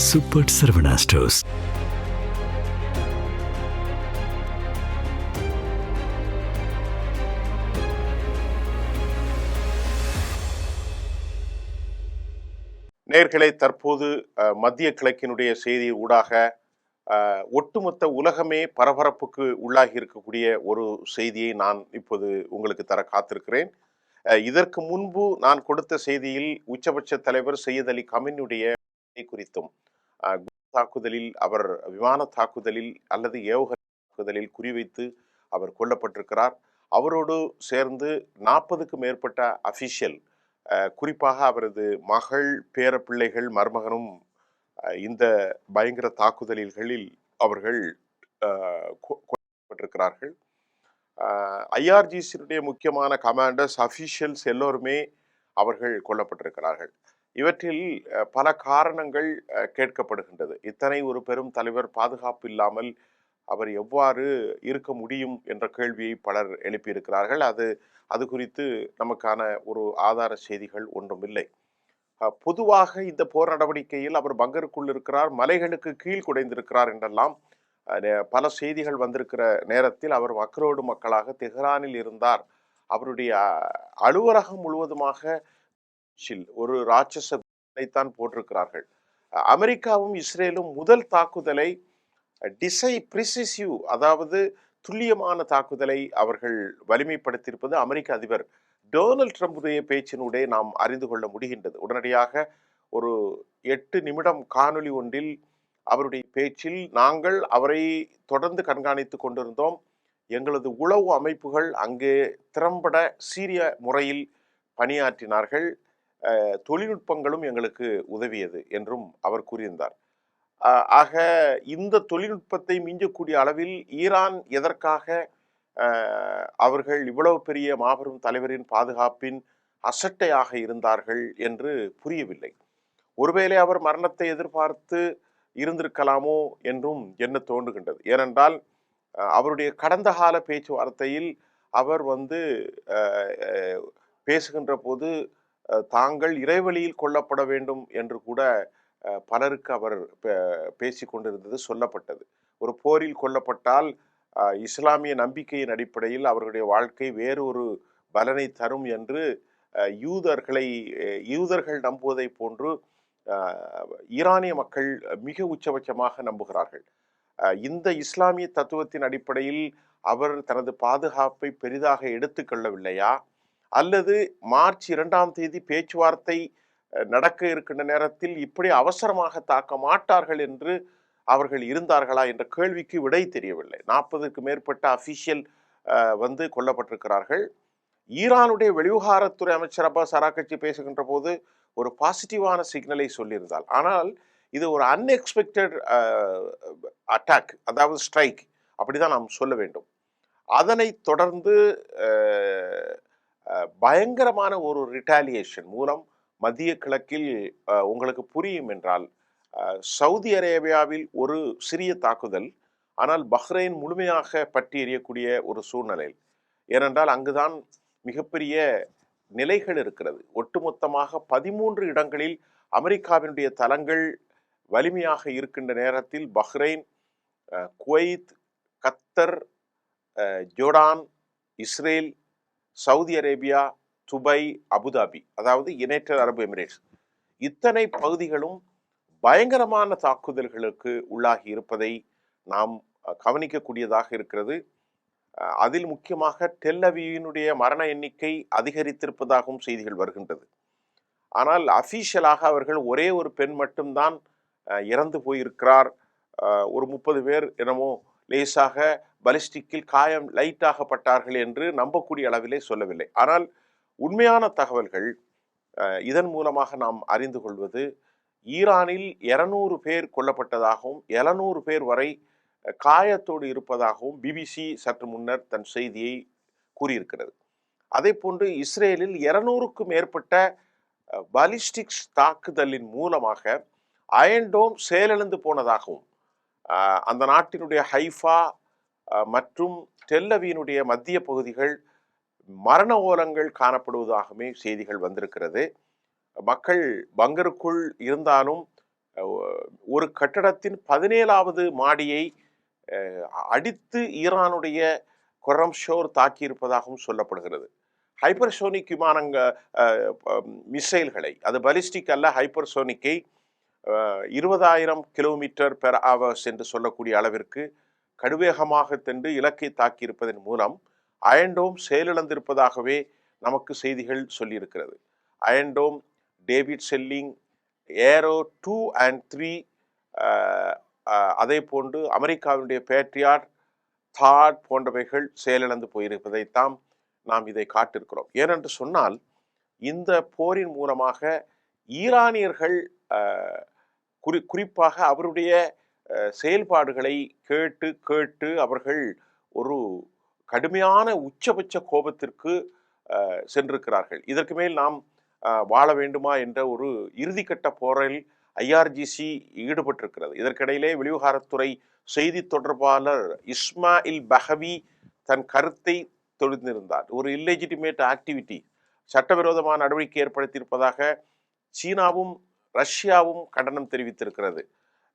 Super Saravana stores. நேயர்களே, தற்போது மத்திய கிழக்கினுடைய செய்தி ஊடாக ஒட்டுமொத்த உலகமே பரபரப்புக்கு உள்ளாகி இருக்கக்கூடிய ஒரு செய்தியை நான் இப்போது உங்களுக்கு தர காத்திருக்கிறேன். இதற்கு முன்பு நான் கொடுத்த செய்தியில் உச்சபட்ச தலைவர் சையத் அலி கமினுடைய குறித்தும் தாக்குதலில் அவர் விமான தாக்குதலில் அல்லது ஏவுகணை தாக்குதலில் குறிவைத்து அவர் கொல்லப்பட்டிருக்கிறார். அவரோடு சேர்ந்து 40க்கும் மேற்பட்ட அபிஷியல், குறிப்பாக அவரது மகள், பேரப்பிள்ளைகள், மருமகனும் இந்த பயங்கர தாக்குதல்களில் அவர்கள் கொல்லப்பட்டிருக்கிறார்கள். ஐஆர்ஜிசியுடைய முக்கியமான கமாண்டர்ஸ், அபிஷியல்ஸ் எல்லோருமே அவர்கள் கொல்லப்பட்டிருக்கிறார்கள். இவற்றில் பல காரணங்கள் கேட்கப்படுகின்றது. இத்தனை ஒரு பெரும் தலைவர் பாதுகாப்பு இல்லாமல் அவர் எவ்வாறு இருக்க முடியும் என்ற கேள்வியை பலர் எழுப்பியிருக்கிறார்கள். அது குறித்து நமக்கான ஒரு ஆதார செய்திகள் ஒன்றும் இல்லை. பொதுவாக இந்த போர் நடவடிக்கையில் அவர் பங்கருக்குள் இருக்கிறார், மலைகளுக்கு கீழ் குடைந்திருக்கிறார் என்றெல்லாம் பல செய்திகள் வந்திருக்கிற நேரத்தில் அவர் மக்களோடு மக்களாக தெஹ்ரானில் இருந்தார். அவருடைய அலுவலகம் முழுவதுமாக ஒரு ராட்சசத்தான் போட்டிருக்கிறார்கள். அமெரிக்காவும் இஸ்ரேலும் முதல் தாக்குதலை அதாவது துல்லியமான தாக்குதலை அவர்கள் வலிமைப்படுத்தியிருப்பது அமெரிக்க அதிபர் டொனால்ட் ட்ரம்புடைய பேச்சினுடைய நாம் அறிந்து கொள்ள முடிகின்றது. உடனடியாக ஒரு 8 நிமிடம் காணொலி ஒன்றில் அவருடைய பேச்சில், நாங்கள் அவரை தொடர்ந்து கண்காணித்து கொண்டிருந்தோம், எங்களது உளவு அமைப்புகள் அங்கே திறம்பட சீரிய முறையில் பணியாற்றினார்கள், தொழில்நுட்பங்களும் எங்களுக்கு உதவியது என்றும் அவர் கூறியிருந்தார். ஆக இந்த தொழில்நுட்பத்தை மிஞ்சக்கூடிய அளவில் ஈரான் எதற்காக அவர்கள் இவ்வளவு பெரிய மாபெரும் தலைவரின் பாதுகாப்பின் அசட்டையாக இருந்தார்கள் என்று புரியவில்லை. ஒருவேளை அவர் மரணத்தை எதிர்பார்த்து இருந்திருக்கலாமோ என்றும் என்ன தோன்றுகின்றது. ஏனென்றால் அவருடைய கடந்த கால பேச்சுவார்த்தையில் அவர் பேசுகின்ற போது தாங்கள் இறைவழியில் கொல்லப்பட வேண்டும் என்று கூட பலருக்கு அவர் பேசி கொண்டிருந்தது சொல்லப்பட்டது. ஒரு போரில் கொல்லப்பட்டால் இஸ்லாமிய நம்பிக்கையின் அடிப்படையில் அவர்களுடைய வாழ்க்கை வேறு ஒரு பலனை தரும் என்று யூதர்கள் நம்புவதை போன்று ஈரானிய மக்கள் மிக உச்சபட்சமாக நம்புகிறார்கள். இந்த இஸ்லாமிய தத்துவத்தின் அடிப்படையில் அவர் தனது பாதுகாப்பை பெரிதாக எடுத்துக்கொள்ளவில்லையா, அல்லது மார்ச் 2ஆம் தேதி பேச்சுவார்த்தை நடக்க இருக்கின்ற நேரத்தில் இப்படி அவசரமாக தாக்க மாட்டார்கள் என்று அவர்கள் இருந்தார்களா என்ற கேள்விக்கு விடை தெரியவில்லை. 40க்கும் மேற்பட்ட அபிஷியல் கொல்லப்பட்டிருக்கிறார்கள். ஈரானுடைய வெளிவிவகாரத்துறை அமைச்சர் அப்பாஸ் அராக்ச்சி பேசுகின்ற போது ஒரு பாசிட்டிவான சிக்னலை சொல்லியிருந்தால், ஆனால் இது ஒரு அன்எக்ஸ்பெக்டட் அட்டாக், அதாவது ஸ்ட்ரைக், அப்படிதான் நாம் சொல்ல வேண்டும். அதனை தொடர்ந்து பயங்கரமான ஒரு ரிட்டாலியேஷன் மூலம் மத்திய கிழக்கில் உங்களுக்கு புரியும் என்றால், சவுதி அரேபியாவில் ஒரு சிறிய தாக்குதல், ஆனால் பஹ்ரைன் முழுமையாக பற்றி எறியக்கூடிய ஒரு சூழ்நிலை. ஏனென்றால் அங்குதான் மிகப்பெரிய நிலைகள் இருக்கிறது. ஒட்டுமொத்தமாக 13 இடங்களில் அமெரிக்காவினுடைய தளங்கள் வலிமையாக இருக்கின்ற நேரத்தில் பஹ்ரைன், குவைத், கத்தர், Jordan, Israel, Saudi Arabia, Dubai, Abu Dhabi, அதாவது யுனைடெட் அரபு எமிரேட்ஸ், இத்தனை பகுதிகளும் பயங்கரமான தாக்குதல்களுக்கு உள்ளாகி இருப்பதை நாம் கவனிக்கக்கூடியதாக இருக்கிறது. அதில் முக்கியமாக டெல் அவீவினுடைய மரண எண்ணிக்கை அதிகரித்திருப்பதாகவும் செய்திகள் வருகின்றது. ஆனால் அபிஷியலாக அவர்கள் ஒரே ஒரு பெண் மட்டும்தான் இறந்து போயிருக்கிறார், ஒரு 30 பேர் என்னமோ லேசாக பலிஸ்டிக்கில் காயம் லைட்டாகப்பட்டார்கள் என்று நம்பக்கூடிய அளவிலே சொல்லவில்லை. ஆனால் உண்மையான தகவல்கள் இதன் மூலமாக நாம் அறிந்து கொள்வது, ஈரானில் 200 பேர் கொல்லப்பட்டதாகவும் 700 பேர் வரை காயத்தோடு இருப்பதாகவும் பிபிசி சற்று முன்னர் தன் செய்தியை கூறியிருக்கிறது. அதே போன்று இஸ்ரேலில் 200க்கும் மேற்பட்ட பாலிஸ்டிக்ஸ் தாக்குதலின் மூலமாக அயன்டோம் செயலிழந்து போனதாகவும், அந்த நாட்டினுடைய ஹைஃபா மற்றும் டெல் அவீவினுடைய மத்திய பகுதிகள் மரண ஓலங்கள் காணப்படுவதாகவே செய்திகள் வந்திருக்கிறது. மக்கள் பங்கருக்குள் இருந்தாலும் ஒரு கட்டடத்தின் 17வது மாடியை அடித்து ஈரானுடைய கொரம்ஷோர் தாக்கியிருப்பதாகவும் சொல்லப்படுகிறது. ஹைப்பர்சோனிக் விமானங்க மிசைல்களை, அது பலிஸ்டிக் அல்ல, ஹைப்பர்சோனிக்கை 20,000 கிலோமீட்டர் பெர் ஹவர்ஸ் என்று சொல்லக்கூடிய அளவிற்கு கடுவேகமாக சென்று இலக்கை தாக்கியிருப்பதன் மூலம் அயன்டோம் செயலிழந்திருப்பதாகவே நமக்கு செய்திகள் சொல்லியிருக்கிறது. Iron Dome, David Sling, Arrow 2 and 3, அதே போன்று அமெரிக்காவினுடைய பேட்ரியாட், தாட் போன்றவைகள் செயலிழந்து போயிருப்பதைத்தான் நாம் இதை காட்டிருக்கிறோம். ஏனென்று சொன்னால் இந்த போரின் மூலமாக ஈரானியர்கள் குறிப்பாக அவருடைய செயல்பாடுகளை கேட்டு கேட்டு அவர்கள் ஒரு கடுமையான உச்சபட்ச கோபத்திற்கு சென்றிருக்கிறார்கள். இதற்கு மேல் நாம் வாழ வேண்டுமா என்ற ஒரு இறுதிக்கட்ட போரில் ஐஆர்ஜிசி ஈடுபட்டிருக்கிறது. இதற்கிடையிலே வெளிவிவகாரத்துறை செய்தி தொடர்பாளர் இஸ்மாயில் பஹவி தன் கருத்தை தொழுந்திருந்தார். ஒரு இல்லெஜிட்டிமேட் ஆக்டிவிட்டி, சட்டவிரோதமான நடவடிக்கை ஏற்படுத்தியிருப்பதாக சீனாவும் ரஷ்யாவும் கண்டனம் தெரிவித்திருக்கிறது.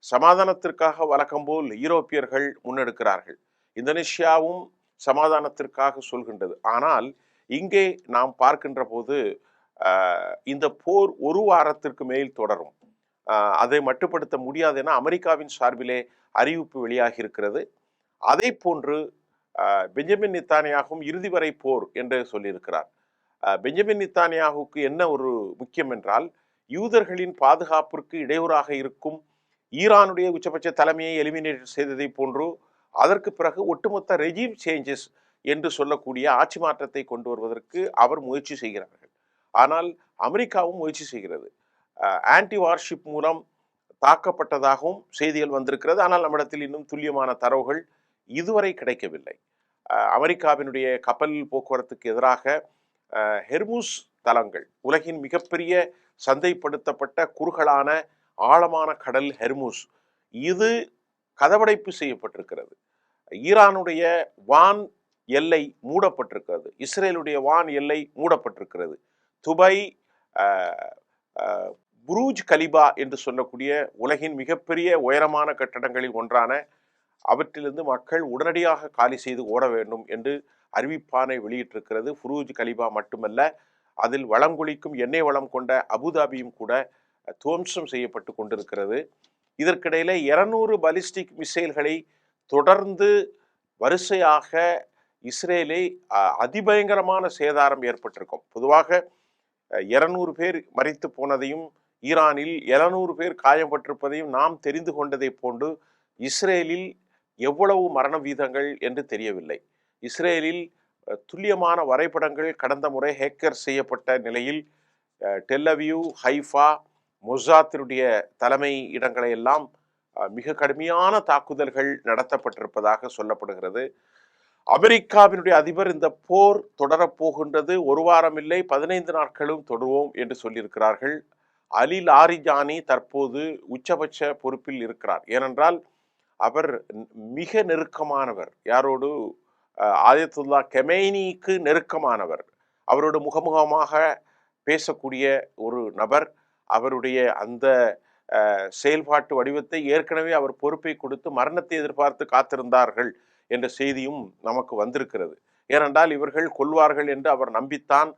சமாதானத்திற்காக வழக்கம்போல் யூரோப்பியர்கள் முன்னெடுக்கிறார்கள். இந்தோனேஷியாவும் சமாதானத்திற்காக சொல்கின்றது. ஆனால் இங்கே நாம் பார்க்கின்ற போது இந்த போர் ஒரு வாரத்திற்கு மேல் தொடரும். அதை மட்டுப்படுத்த முடியாது என அமெரிக்காவின் சார்பிலே அறிவிப்பு வெளியாகி இருக்கிறது. அதை போன்று பெஞ்சமின் நெத்தானியாகும் இறுதி வரை போர் என்று சொல்லியிருக்கிறார். பெஞ்சமின் நெத்தானியாகுக்கு என்ன ஒரு முக்கியம் என்றால், யூதர்களின் பாதுகாப்பிற்கு இடையூறாக இருக்கும் ஈரானுடைய உச்சபட்ச தலைமையை எலிமினேட் செய்ததை போன்று அதற்கு பிறகு ஒட்டுமொத்த ரெஜிம் சேஞ்சஸ் என்று சொல்லக்கூடிய ஆட்சி மாற்றத்தை கொண்டு வருவதற்கு அவர் முயற்சி செய்கிறார்கள். ஆனால் அமெரிக்காவும் முயற்சி செய்கிறது. ஆன்டி வார்ஷிப் மூலம் தாக்கப்பட்டதாகவும் செய்திகள் வந்திருக்கிறது. ஆனால் நம்மிடத்தில் இன்னும் துல்லியமான தரவுகள் இதுவரை கிடைக்கவில்லை. அமெரிக்காவினுடைய கப்பல் போக்குவரத்துக்கு எதிராக ஹெர்முஸ் தளங்கள், உலகின் மிகப்பெரிய சந்தைப்படுத்தப்பட்ட குறுகலான ஆழமான கடல் ஹெர்முஸ், இது கதவடைப்பு செய்யப்பட்டிருக்கிறது. ஈரானுடைய வான் எல்லை மூடப்பட்டிருக்கிறது. இஸ்ரேலுடைய வான் எல்லை மூடப்பட்டிருக்கிறது. துபாய், புரூஜ் கலிபா என்று சொல்லக்கூடிய உலகின் மிகப்பெரிய உயரமான கட்டடங்களில் ஒன்றான அவற்றிலிருந்து மக்கள் உடனடியாக காலி செய்து ஓட வேண்டும் என்று அறிவிப்பானை வெளியிட்டிருக்கிறது. புரூஜ் கலிபா மட்டுமல்ல, அதில் வளங்குளிக்கும் எண்ணெய் வளம் கொண்ட அபுதாபியும் கூட துவம்சம் செய்யப்பட்டு கொண்டிருக்கிறது. இதற்கிடையில 200 பலிஸ்டிக் மிசைல்களை தொடர்ந்து வரிசையாக இஸ்ரேலை அதிபயங்கரமான சேதாரம் ஏற்பட்டிருக்கும். பொதுவாக 200 பேர் மரித்து போனதையும் ஈரானில் 700 பேர் காயப்பட்டிருப்பதையும் நாம் தெரிந்து கொண்டதை போன்று இஸ்ரேலில் எவ்வளவு மரண வீதங்கள் என்று தெரியவில்லை. இஸ்ரேலில் துல்லியமான வரைபடங்கள் கடந்த முறை ஹேக்கர் செய்யப்பட்ட நிலையில் டெல்லவியூ, ஹைஃபா, மொசாத்தினுடைய தலைமை இடங்களை எல்லாம் மிக கடுமையான தாக்குதல்கள் நடத்தப்பட்டிருப்பதாக சொல்லப்படுகிறது. அமெரிக்காவினுடைய அதிபர் இந்த போர் தொடரப்போகின்றது, ஒரு வாரம் இல்லை 15 நாட்களும் தொடருவோம் என்று சொல்லியிருக்கிறார்கள். அலி லாரிஜானி தற்போது உச்சபட்ச பொறுப்பில் இருக்கிறார். ஏனென்றால் அவர் மிக நெருக்கமானவர். யாரோடு? ஆயத்துல்லா கெமைனிக்கு நெருக்கமானவர். அவரோடு முகமுகமாக பேசக்கூடிய ஒரு நபர். அவருடைய அந்த செயல்பாட்டு வடிவத்தை ஏற்கனவே அவர் பொறுப்பை கொடுத்து மரணத்தை எதிர்பார்த்து காத்திருந்தார்கள் என்ற செய்தியும் நமக்கு வந்திருக்கிறது. ஏனென்றால் இவர்கள் கொல்வார்கள் என்று அவர் நம்பித்தான்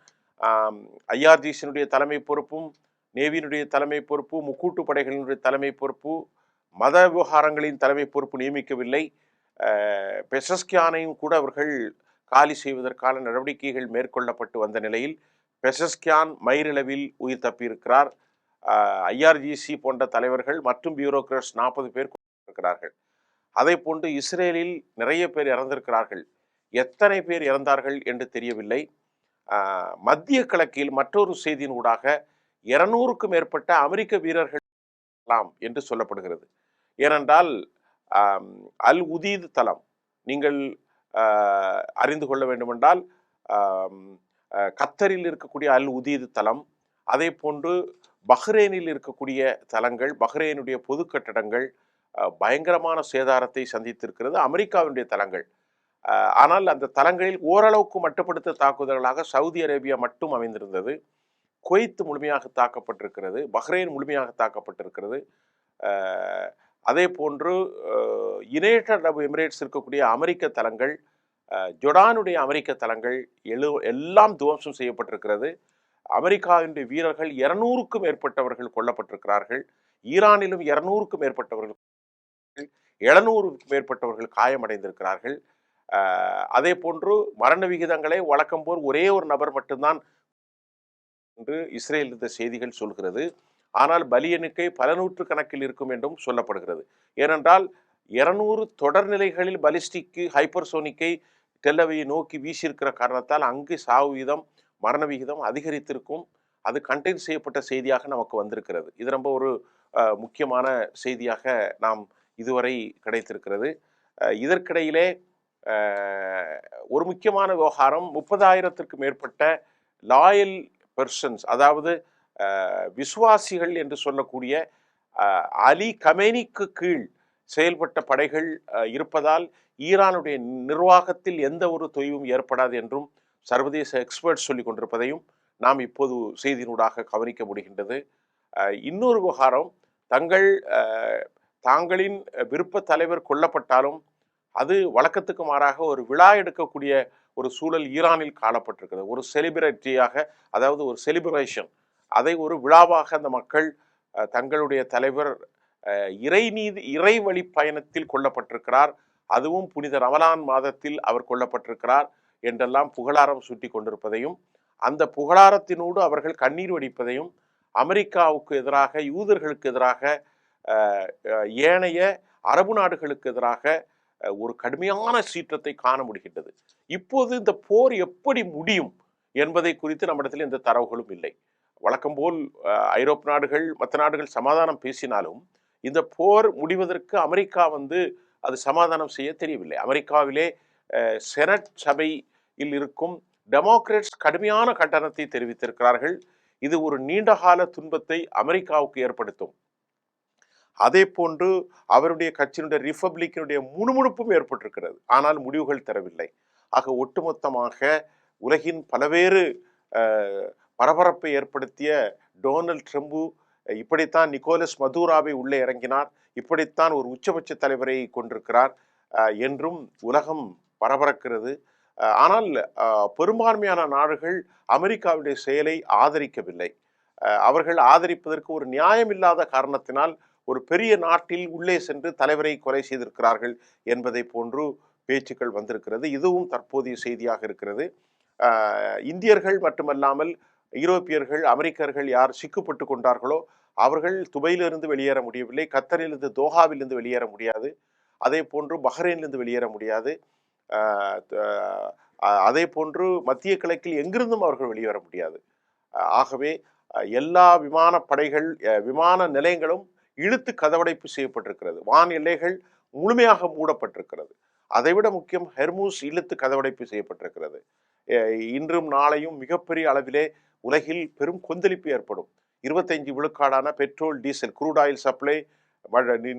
ஐஆர்ஜிசியினுடைய தலைமை பொறுப்பும், நேவியினுடைய தலைமை பொறுப்பு, முக்கூட்டு படைகளினுடைய தலைமை பொறுப்பு, மத விவகாரங்களின் தலைமை பொறுப்பு நியமிக்கவில்லை. பெசஸ்கியானையும் கூட அவர்கள் காலி செய்வதற்கான நடவடிக்கைகள் மேற்கொள்ளப்பட்டு வந்த நிலையில் பெசஸ்கியான் மயிரிழவில் உயிர் தப்பியிருக்கிறார். ஐஆர்ஜிசி போன்ற தலைவர்கள் மற்றும் பியூரோக்ராட்ஸ் 40 பேர் இருக்கிறார்கள். அதே போன்று இஸ்ரேலில் நிறைய பேர் இறந்திருக்கிறார்கள். எத்தனை பேர் இறந்தார்கள் என்று தெரியவில்லை. மத்திய கிழக்கில் மற்றொரு செய்தியின் ஊடாக 200க்கும் மேற்பட்ட அமெரிக்க வீரர்கள் என்று சொல்லப்படுகிறது. ஏனென்றால் அல் உதீத் தளம் நீங்கள் அறிந்து கொள்ள வேண்டுமென்றால் கத்தரில் இருக்கக்கூடிய அல் உதீத் தளம், அதே போன்று பஹ்ரைனில் இருக்கக்கூடிய தளங்கள், பஹ்ரைனுடைய பொது கட்டடங்கள் பயங்கரமான சேதாரத்தை சந்தித்திருக்கிறது. அமெரிக்காவினுடைய தளங்கள், ஆனால் அந்த தளங்களில் ஓரளவுக்கு மட்டுப்படுத்த தாக்குதல்களாக சவுதி அரேபியா மட்டும் அமைந்திருந்தது. குவைத் முழுமையாக தாக்கப்பட்டிருக்கிறது. பஹ்ரைன் முழுமையாக தாக்கப்பட்டிருக்கிறது. அதே போன்று யுனைடெட் அரபு எமிரேட்ஸ் இருக்கக்கூடிய அமெரிக்க தளங்கள், ஜொர்டானுடைய அமெரிக்க தளங்கள் எல்லாம் துவம்சம் செய்யப்பட்டிருக்கிறது. அமெரிக்காவினுடைய வீரர்கள் 200க்கும் மேற்பட்டவர்கள் கொல்லப்பட்டிருக்கிறார்கள். ஈரானிலும் 200க்கும் மேற்பட்டவர்கள், 700க்கும் மேற்பட்டவர்கள் காயமடைந்திருக்கிறார்கள். அதே போன்று மரண விகிதங்களை வழக்கம் போல் ஒரே ஒரு நபர் மட்டும்தான் என்று இஸ்ரேல் இந்த செய்திகள் சொல்கிறது. ஆனால் பலி எண்ணிக்கை பல நூற்று கணக்கில் இருக்கும் என்றும் சொல்லப்படுகிறது. ஏனென்றால் 200 தொடர்நிலைகளில் பலிஸ்டிக்கு ஹைப்பர்சோனிக்கை டெல்லவியை நோக்கி வீசியிருக்கிற காரணத்தால் அங்கு சாவு வீதம், மரண விகிதம் அதிகரித்திருக்கும். அது கண்டெயின் செய்யப்பட்ட செய்தியாக நமக்கு வந்திருக்கிறது. இது ரொம்ப ஒரு முக்கியமான செய்தியாக நாம் இதுவரை கிடைத்திருக்கிறது. இதற்கிடையிலே ஒரு முக்கியமான விவகாரம், 30,000த்திற்கு மேற்பட்ட லாயல் பெர்சன்ஸ், அதாவது விசுவாசிகள் என்று சொல்லக்கூடிய அலி கமேனிக்கு கீழ் செயல்பட்ட படைகள் இருப்பதால் ஈரானுடைய நிர்வாகத்தில் எந்த ஒரு தொய்வும் ஏற்படாது என்றும் சர்வதேச எக்ஸ்பர்ட்ஸ் சொல்லிக் கொண்டிருப்பதையும் நாம் இப்போது செய்தியினூடாக கவனிக்க முடிகின்றது. இன்னொரு விவகாரம், தாங்களின் விருப்ப தலைவர் கொல்லப்பட்டாலும் அது வழக்கத்துக்கு மாறாக ஒரு விழா எடுக்கக்கூடிய ஒரு சூழல் ஈரானில் காணப்பட்டிருக்கிறது. ஒரு செலிபிரிட்டியாக, அதாவது ஒரு செலிப்ரேஷன், அதை ஒரு விழாவாக அந்த மக்கள் தங்களுடைய தலைவர் இறை வழி பயணத்தில் கொல்லப்பட்டிருக்கிறார், அதுவும் புனித ரமலான் மாதத்தில் அவர் கொல்லப்பட்டிருக்கிறார் என்றெல்லாம் புகழாரம் சூட்டி கொண்டிருப்பதையும், அந்த புகழாரத்தினோடு அவர்கள் கண்ணீர் வடிப்பதையும், அமெரிக்காவுக்கு எதிராக, யூதர்களுக்கு எதிராக, ஏனைய அரபு நாடுகளுக்கு எதிராக ஒரு கடுமையான சீற்றத்தை காண முடிகின்றது. இப்போது இந்த போர் எப்படி முடியும் என்பதை குறித்து நம்மிடத்தில் எந்த தரவுகளும் இல்லை. வழக்கம் போல் ஐரோப்பிய நாடுகள், மற்ற நாடுகள் சமாதானம் பேசினாலும் இந்த போர் முடிவதற்கு அமெரிக்கா அது சமாதானம் செய்ய தெரியவில்லை. அமெரிக்காவிலே செனட் சபையில் இருக்கும் டெமோக்ராட்ஸ் கடுமையான கண்டனத்தை தெரிவித்திருக்கிறார்கள். இது ஒரு நீண்டகால துன்பத்தை அமெரிக்காவுக்கு ஏற்படுத்தும். அதே போன்று அவருடைய கட்சியினுடைய ரிபப்ளிக்கினுடைய முணுமுணுப்பும் ஏற்பட்டிருக்கிறது. ஆனால் முடிவுகள் தரவில்லை. ஆக ஒட்டுமொத்தமாக உலகின் பல்வேறு பரபரப்பை ஏற்படுத்திய டொனால்ட் ட்ரம்ப் இப்படித்தான் நிக்கோலஸ் மதுராவை உள்ளே இறங்கினார், இப்படித்தான் ஒரு உச்சபட்ச தலைவரை கொண்டிருக்கிறார் என்றும் உலகம் பரபரக்கிறது. ஆனால் பெரும்பான்மையான நாடுகள் அமெரிக்காவுடைய செயலை ஆதரிக்கவில்லை. அவர்கள் ஆதரிப்பதற்கு ஒரு நியாயமில்லாத காரணத்தினால் ஒரு பெரிய நாட்டில் உள்ளே சென்று தலைவரை கொலை செய்திருக்கிறார்கள் என்பதை போன்று பேச்சுக்கள் வந்திருக்கிறது. இதுவும் தற்போதைய செய்தியாக இருக்கிறது. இந்தியர்கள் மட்டுமல்லாமல் யூரோப்பியர்கள், அமெரிக்கர்கள் யார் சிக்கப்பட்டு கொண்டார்களோ அவர்கள் துபையிலிருந்து வெளியேற முடியவில்லை, கத்தரிலிருந்து, தோஹாவிலிருந்து வெளியேற முடியாது, அதே போன்று பஹ்ரைனிலிருந்து வெளியேற முடியாது, அதே போன்று மத்திய கிழக்கில் எங்கிருந்தும் அவர்கள் வெளியேற முடியாது. ஆகவே எல்லா விமானப்படைகள், விமான நிலையங்களும் இழுத்து கதவடைப்பு செய்யப்பட்டிருக்கிறது. வான் எல்லைகள் முழுமையாக மூடப்பட்டிருக்கிறது. அதைவிட முக்கியம், ஹெர்மூஸ் இழுத்து கதவடைப்பு செய்யப்பட்டிருக்கிறது. இன்றும் நாளையும் மிகப்பெரிய அளவிலே உலகில் பெரும் கொந்தளிப்பு ஏற்படும். 25 விழுக்காடான petrol, diesel, crude oil supply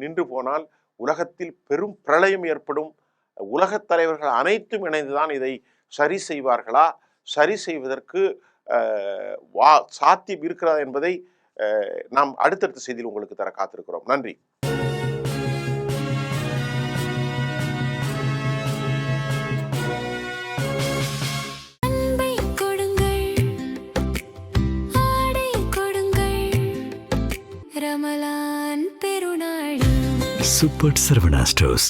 நின்று போனால் உலகத்தில் பெரும் பிரளயம் ஏற்படும். உலகத் தலைவர்கள் அனைத்தும் இணைந்துதான் இதை சரி செய்வார்களா, சரி செய்வதற்கு சாத்தியம் இருக்கிறதா என்பதை நாம் அடுத்தடுத்த செய்தியில் உங்களுக்கு தர காத்திருக்கிறோம். நன்றி. Super Saravana stores.